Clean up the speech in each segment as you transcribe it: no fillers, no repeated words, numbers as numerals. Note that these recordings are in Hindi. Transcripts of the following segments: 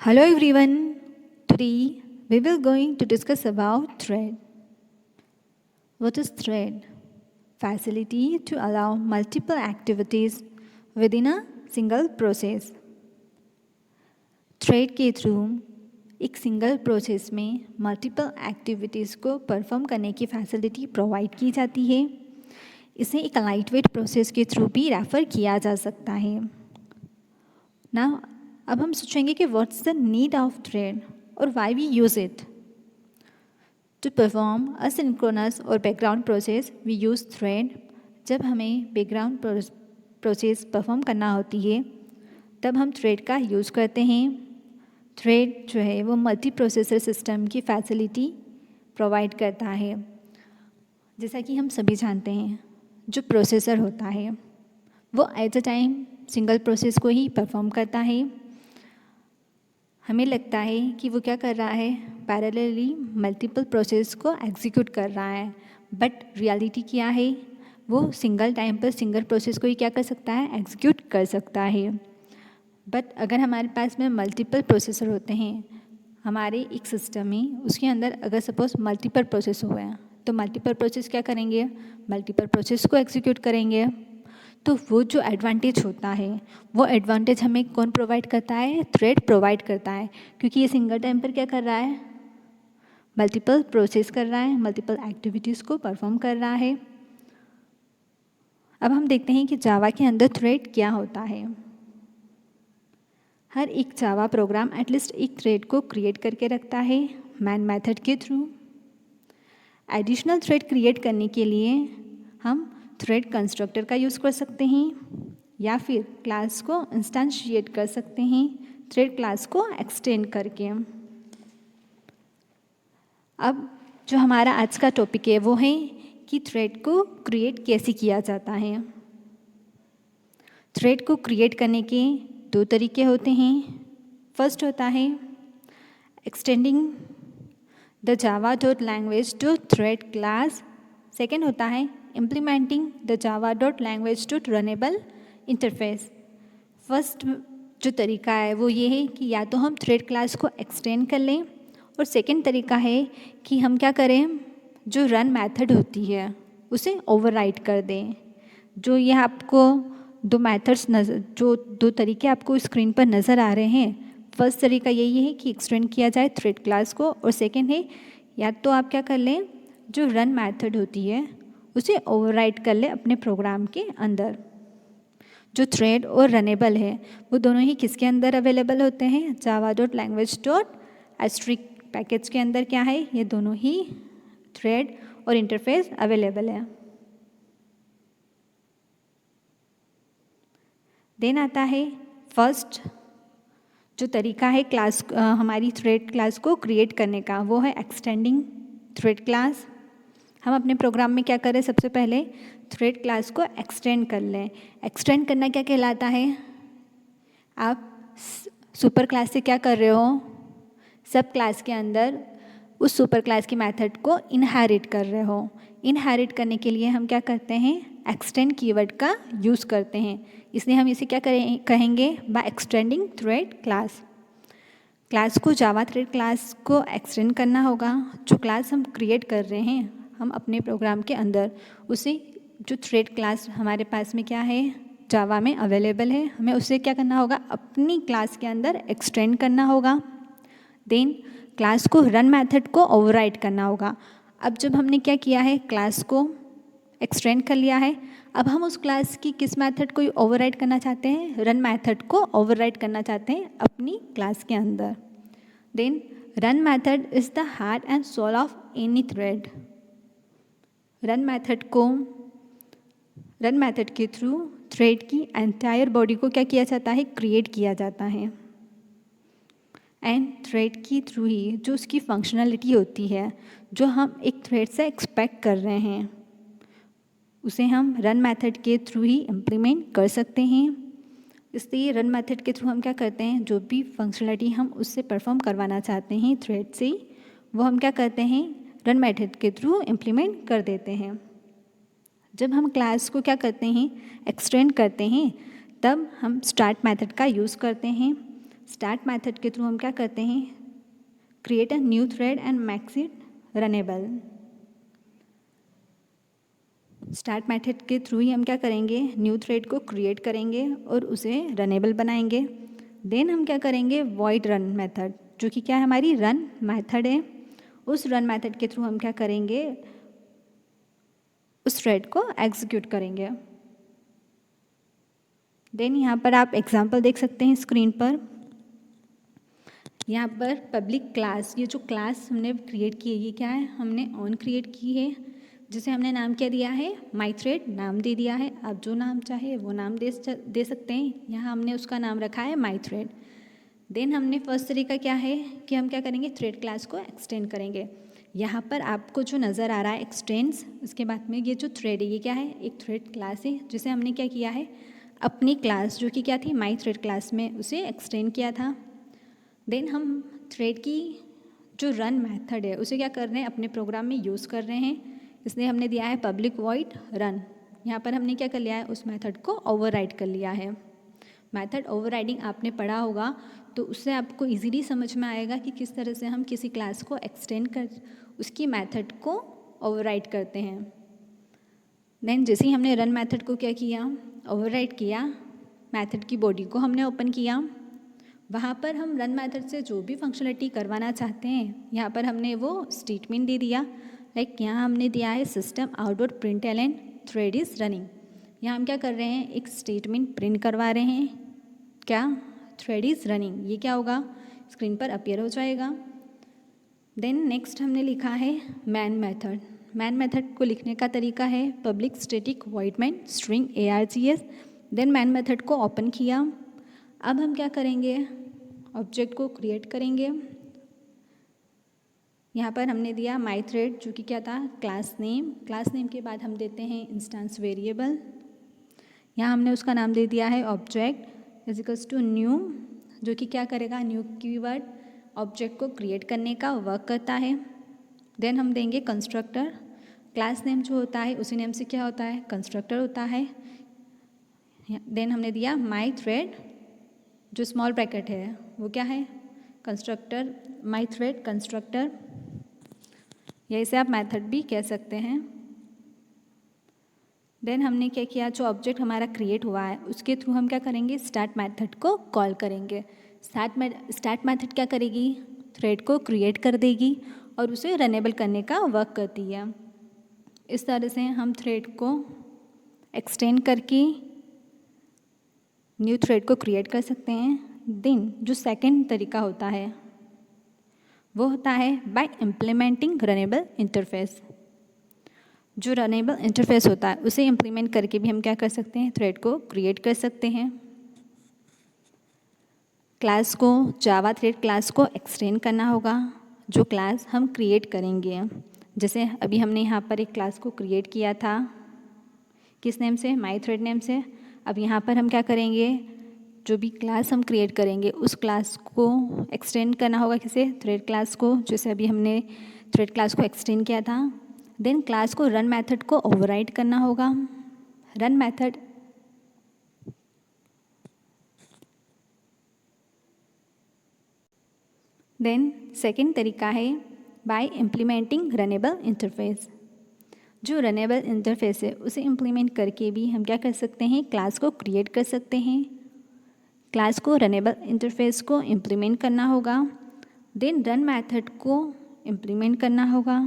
Hello everyone. Today we will going to discuss about thread. What is thread? Facility to allow multiple activities within a single process. Thread के थ्रू एक सिंगल प्रोसेस में मल्टीपल एक्टिविटीज़ को परफॉर्म करने की फैसिलिटी प्रोवाइड की जाती है. इसे एक लाइटवेट प्रोसेस के थ्रू भी रेफ़र किया जा सकता है. ना अब हम सोचेंगे कि what's the need of thread और why we use it. To perform asynchronous और background process we use thread. जब हमें बैकग्राउंड प्रोसेस परफॉर्म करना होती है तब हम थ्रेड का यूज़ करते हैं. थ्रेड जो है वो मल्टी प्रोसेसर सिस्टम की फैसिलिटी प्रोवाइड करता है. जैसा कि हम सभी जानते हैं जो प्रोसेसर होता है वो at a time single process को ही परफॉर्म करता है. हमें लगता है कि वो क्या कर रहा है, पैरेलली मल्टीपल प्रोसेस को एग्जीक्यूट कर रहा है, बट रियलिटी क्या है, वो सिंगल टाइम पर सिंगल प्रोसेस को ही क्या कर सकता है, एग्जीक्यूट कर सकता है. बट अगर हमारे पास में मल्टीपल प्रोसेसर होते हैं हमारे एक सिस्टम में, उसके अंदर अगर सपोज मल्टीपल प्रोसेस हुए हैं तो मल्टीपल प्रोसेस क्या करेंगे, मल्टीपल प्रोसेस को एग्जीक्यूट करेंगे. तो वो जो एडवांटेज होता है वो एडवांटेज हमें कौन प्रोवाइड करता है, थ्रेड प्रोवाइड करता है. क्योंकि ये सिंगल टाइम पर क्या कर रहा है, मल्टीपल प्रोसेस कर रहा है, मल्टीपल एक्टिविटीज़ को परफॉर्म कर रहा है. अब हम देखते हैं कि जावा के अंदर थ्रेड क्या होता है. हर एक जावा प्रोग्राम एटलीस्ट एक थ्रेड को क्रिएट करके रखता है मैन मेथड के थ्रू. एडिशनल थ्रेड क्रिएट करने के लिए हम थ्रेड कंस्ट्रक्टर का यूज़ कर सकते हैं या फिर क्लास को इंस्टेंशिएट कर सकते हैं थ्रेड क्लास को एक्सटेंड करके. अब जो हमारा आज का टॉपिक है वो है कि थ्रेड को क्रिएट कैसे किया जाता है. थ्रेड को क्रिएट करने के दो तरीके होते हैं. फर्स्ट होता है extending the Java dot language to thread class. Second होता है implementing the java.language.runnable interface. First जो तरीका है वो ये है कि या तो हम थ्रेड क्लास को एक्सटेंड कर लें, और सेकेंड तरीका है कि हम क्या करें, जो रन मेथड होती है उसे ओवरराइड कर दें. जो ये आपको दो मेथड्स जो दो तरीके आपको स्क्रीन पर नज़र आ रहे हैं, फर्स्ट तरीका यही है कि एक्सटेंड किया जाए थ्रेड क्लास को, और सेकेंड है या तो आप क्या कर लें, जो रन मेथड होती है उसे ओवरराइड कर ले अपने प्रोग्राम के अंदर. जो थ्रेड और रनेबल है वो दोनों ही किसके अंदर अवेलेबल होते हैं, java.language.asterisk पैकेज के अंदर क्या है, ये दोनों ही थ्रेड और इंटरफेस अवेलेबल है. देन आता है फर्स्ट जो तरीका है क्लास हमारी थ्रेड क्लास को क्रिएट करने का, वो है एक्सटेंडिंग थ्रेड क्लास. हम अपने प्रोग्राम में क्या करें, सबसे पहले थ्रेड क्लास को एक्सटेंड कर लें. एक्सटेंड करना क्या कहलाता है, आप सुपर क्लास से क्या कर रहे हो, सब क्लास के अंदर उस सुपर क्लास की मेथड को इनहेरिट कर रहे हो. इनहेरिट करने के लिए हम क्या करते हैं, एक्सटेंड कीवर्ड का यूज़ करते हैं. इसलिए हम इसे क्या कहेंगे, by extending thread class. Class को जावा थ्रेड क्लास को एक्सटेंड करना होगा. जो क्लास हम क्रिएट कर रहे हैं हम अपने प्रोग्राम के अंदर, उसे जो थ्रेड क्लास हमारे पास में क्या है, जावा में अवेलेबल है, हमें उसे क्या करना होगा, अपनी क्लास के अंदर एक्सटेंड करना होगा. देन क्लास को रन मेथड को ओवरराइड करना होगा. अब जब हमने क्या किया है, क्लास को एक्सटेंड कर लिया है, अब हम उस क्लास की किस मेथड को ओवरराइड करना चाहते हैं, रन मेथड को ओवरराइड करना चाहते हैं अपनी क्लास के अंदर. Then run method is the heart and soul of any thread. Run method के थ्रू थ्रेड की एंटायर बॉडी को क्या किया जाता है, क्रिएट किया जाता है. एंड थ्रेड के थ्रू ही जो उसकी फंक्शनलिटी होती है, जो हम एक थ्रेड से एक्सपेक्ट कर रहे हैं, उसे हम रन मेथड के थ्रू ही इम्प्लीमेंट कर सकते हैं. इसलिए रन मेथड के थ्रू हम क्या करते हैं, जो भी फंक्शनलिटी हम उससे परफॉर्म करवाना चाहते हैं थ्रेड से, वो हम क्या करते हैं, रन मेथड के थ्रू इम्प्लीमेंट कर देते हैं. जब हम क्लास को क्या करते हैं, एक्सटेंड करते हैं, तब हम स्टार्ट मेथड का यूज़ करते हैं. स्टार्ट मेथड के थ्रू हम क्या करते हैं, create a new thread and makes it runnable. Start method के थ्रू ही हम क्या करेंगे, न्यू थ्रेड को क्रिएट करेंगे और उसे रनेबल बनाएंगे। देन हम क्या करेंगे, वॉइड रन मेथड, जो कि क्या है, हमारी रन मेथड है। उस रन मेथड के थ्रू हम क्या करेंगे, उस थ्रेड को एग्जीक्यूट करेंगे। देन यहाँ पर आप एग्जांपल देख सकते हैं स्क्रीन पर। यहाँ पर पब्लिक क्लास, ये जो क्लास हमने क्रिएट की है ये क्या है, हमने ऑन क्रिएट की है, जिसे हमने नाम क्या दिया है, माई थ्रेड नाम दे दिया है। आप जो नाम चाहे वो नाम दे सकते हैं। यहाँ हमने उसका नाम रखा है माई थ्रेड। देन हमने फर्स्ट तरीका क्या है कि हम क्या करेंगे, थ्रेड क्लास को एक्सटेंड करेंगे। यहाँ पर आपको जो नज़र आ रहा है एक्सटेंड्स, उसके बाद में ये जो थ्रेड है ये क्या है, एक थ्रेड क्लास है, जिसे हमने क्या किया है, अपनी क्लास जो कि क्या थी, माई थ्रेड क्लास में, उसे एक्सटेंड किया था। देन हम थ्रेड की जो रन मेथड है उसे क्या कर रहे हैं, अपने प्रोग्राम में यूज़ कर रहे हैं, इसलिए हमने दिया है पब्लिक वॉइड रन। यहाँ पर हमने क्या कर लिया है, उस मेथड को ओवरराइड कर लिया है। मेथड ओवरराइडिंग आपने पढ़ा होगा, तो उससे आपको इजीली समझ में आएगा कि किस तरह से हम किसी क्लास को एक्सटेंड कर उसकी मेथड को ओवरराइड करते हैं। देन जैसे ही हमने रन मेथड को क्या किया, ओवरराइड किया, मेथड की बॉडी को हमने ओपन किया, वहाँ पर हम रन मेथड से जो भी फंक्शनलिटी करवाना चाहते हैं, यहाँ पर हमने वो स्टेटमेंट दे दिया। लाइक यहाँ हमने दिया है system out dot println thread is running. यहाँ हम क्या कर रहे हैं, एक स्टेटमेंट प्रिंट करवा रहे हैं, क्या, थ्रेड इज़ रनिंग। ये क्या होगा, स्क्रीन पर अपीयर हो जाएगा। देन नेक्स्ट हमने लिखा है मैन मेथड। मैन मेथड को लिखने का तरीका है public static void main string args। Then main method को ओपन किया। अब हम क्या करेंगे, ऑब्जेक्ट को क्रिएट करेंगे। यहाँ पर हमने दिया माई थ्रेड, जो कि क्या था, क्लास नेम। क्लास नेम के बाद हम देते हैं इंस्टेंस वेरिएबल। यहाँ हमने उसका नाम दे दिया है ऑब्जेक्ट इजिकल्स टू न्यू, जो कि क्या करेगा, न्यू कीवर्ड ऑब्जेक्ट को क्रिएट करने का वर्क करता है। देन हम देंगे कंस्ट्रक्टर। क्लास नेम जो होता है उसी नेम से क्या होता है, कंस्ट्रक्टर होता है। देन हमने दिया माई थ्रेड, जो स्मॉल ब्रैकेट है वो क्या है, कंस्ट्रक्टर, माई थ्रेड कंस्ट्रक्टर, या इसे आप मेथड भी कह सकते हैं। देन हमने क्या किया, जो ऑब्जेक्ट हमारा क्रिएट हुआ है उसके थ्रू हम क्या करेंगे, स्टार्ट मेथड को कॉल करेंगे। स्टार्ट मेथड क्या करेगी, थ्रेड को क्रिएट कर देगी और उसे रनेबल करने का वर्क करती है। इस तरह से हम थ्रेड को एक्सटेंड करके न्यू थ्रेड को क्रिएट कर सकते हैं। देन जो सेकंड तरीका होता है वो होता है बाय इम्प्लीमेंटिंग रनेबल इंटरफेस। जो रनेबल इंटरफेस होता है उसे इम्प्लीमेंट करके भी हम क्या कर सकते हैं, थ्रेड को क्रिएट कर सकते हैं। क्लास को, जावा थ्रेड क्लास को एक्सटेंड करना होगा। जो क्लास हम क्रिएट करेंगे, जैसे अभी हमने यहाँ पर एक क्लास को क्रिएट किया था, किस नेम से, माई थ्रेड नेम से। अब यहाँ पर हम क्या करेंगे, जो भी क्लास हम क्रिएट करेंगे उस क्लास को एक्सटेंड करना होगा, किसे, थ्रेड क्लास को, जैसे अभी हमने थ्रेड क्लास को एक्सटेंड किया था। देन क्लास को रन मेथड को ओवरराइड करना होगा। रन मेथड देन सेकेंड तरीका है बाय इम्प्लीमेंटिंग रनेबल इंटरफेस। जो रनेबल इंटरफेस है उसे इम्प्लीमेंट करके भी हम क्या कर सकते हैं, क्लास को क्रिएट कर सकते हैं। क्लास को रनेबल इंटरफेस को इम्प्लीमेंट करना होगा। देन रन मेथड को इम्प्लीमेंट करना होगा।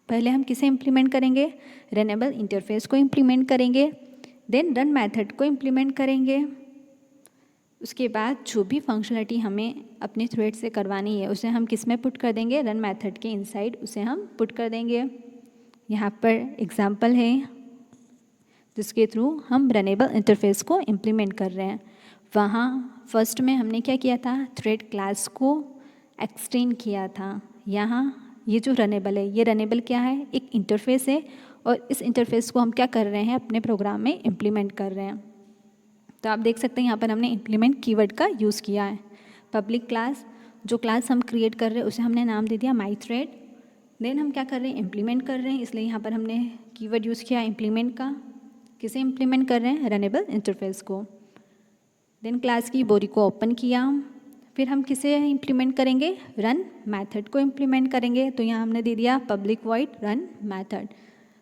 पहले हम किसे इम्प्लीमेंट करेंगे, रनेबल इंटरफेस को इम्प्लीमेंट करेंगे। देन रन मेथड को इम्प्लीमेंट करेंगे। उसके बाद जो भी फंक्शनलिटी हमें अपने थ्रेड से करवानी है उसे हम किस में पुट कर देंगे, रन मेथड के इनसाइड उसे हम पुट कर देंगे। यहाँ पर एग्जांपल है जिसके थ्रू हम रनेबल इंटरफेस को इम्प्लीमेंट कर रहे हैं। वहाँ फर्स्ट में हमने क्या किया था, थ्रेड क्लास को एक्सटेंड किया था। यहाँ ये जो रनेबल है, ये रनेबल क्या है, एक इंटरफेस है और इस इंटरफेस को हम क्या कर रहे हैं, अपने प्रोग्राम में इम्प्लीमेंट कर रहे हैं। तो आप देख सकते हैं यहाँ पर हमने इम्प्लीमेंट कीवर्ड का यूज़ किया है। पब्लिक क्लास, जो क्लास हम क्रिएट कर रहे हैं उसे हमने नाम दे दिया माई थ्रेड। देन हम क्या कर रहे हैं, इम्प्लीमेंट कर रहे हैं, इसलिए यहाँ पर हमने कीवर्ड यूज़ किया इम्प्लीमेंट का। किसे इम्प्लीमेंट कर रहे हैं, रनेबल इंटरफेस को। देन क्लास की बॉडी को ओपन किया, फिर हम किसे इम्प्लीमेंट करेंगे, रन मेथड को इम्प्लीमेंट करेंगे। तो यहाँ हमने दे दिया public void run method.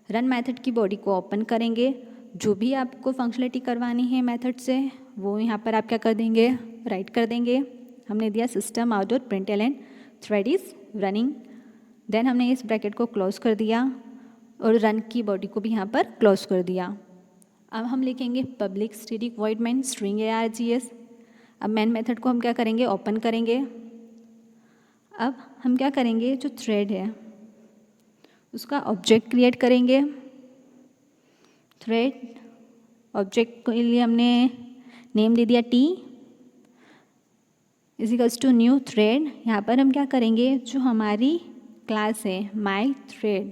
Run method की बॉडी को ओपन करेंगे, जो भी आपको फंक्शनलिटी करवानी है मेथड से वो यहाँ पर आप क्या कर देंगे, राइट कर देंगे। हमने दिया system out dot println thread is running. Then हमने इस ब्रैकेट को क्लोज कर दिया और रन की बॉडी को भी यहाँ पर क्लोज कर दिया। अब हम लिखेंगे public static void main string args। अब मेन मेथड को हम क्या करेंगे, ओपन करेंगे। अब हम क्या करेंगे, जो थ्रेड है उसका ऑब्जेक्ट क्रिएट करेंगे। थ्रेड ऑब्जेक्ट के लिए हमने नेम दे दिया t equals to new thread. यहाँ पर हम क्या करेंगे, जो हमारी क्लास है माई थ्रेड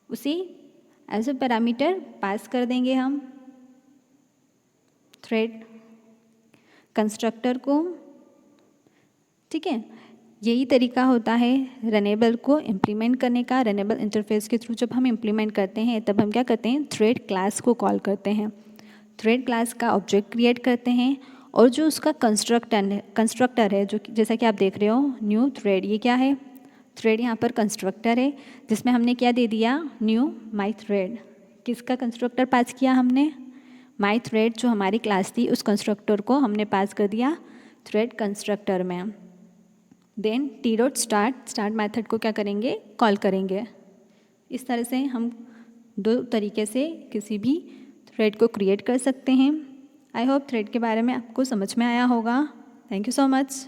उसी एज ए पैरामीटर पास कर देंगे हम थ्रेड कंस्ट्रक्टर को। ठीक है, यही तरीका होता है रनेबल को इम्प्लीमेंट करने का। रनेबल इंटरफेस के थ्रू जब हम इम्प्लीमेंट करते हैं तब हम क्या करते हैं, थ्रेड क्लास को कॉल करते हैं। थ्रेड क्लास का ऑब्जेक्ट क्रिएट करते हैं और जो उसका कंस्ट्रक्टर है जो जैसा कि आप देख रहे हो न्यू थ्रेड, ये क्या है, थ्रेड यहाँ पर कंस्ट्रक्टर है जिसमें हमने क्या दे दिया, न्यू माई थ्रेड। किसका कंस्ट्रक्टर पास किया हमने, माई थ्रेड जो हमारी क्लास थी उस कंस्ट्रक्टर को हमने पास कर दिया थ्रेड कंस्ट्रक्टर में। Then T dot start method को क्या करेंगे, कॉल करेंगे। इस तरह से हम दो तरीके से किसी भी थ्रेड को क्रिएट कर सकते हैं। आई होप थ्रेड के बारे में आपको समझ में आया होगा। Thank you so much.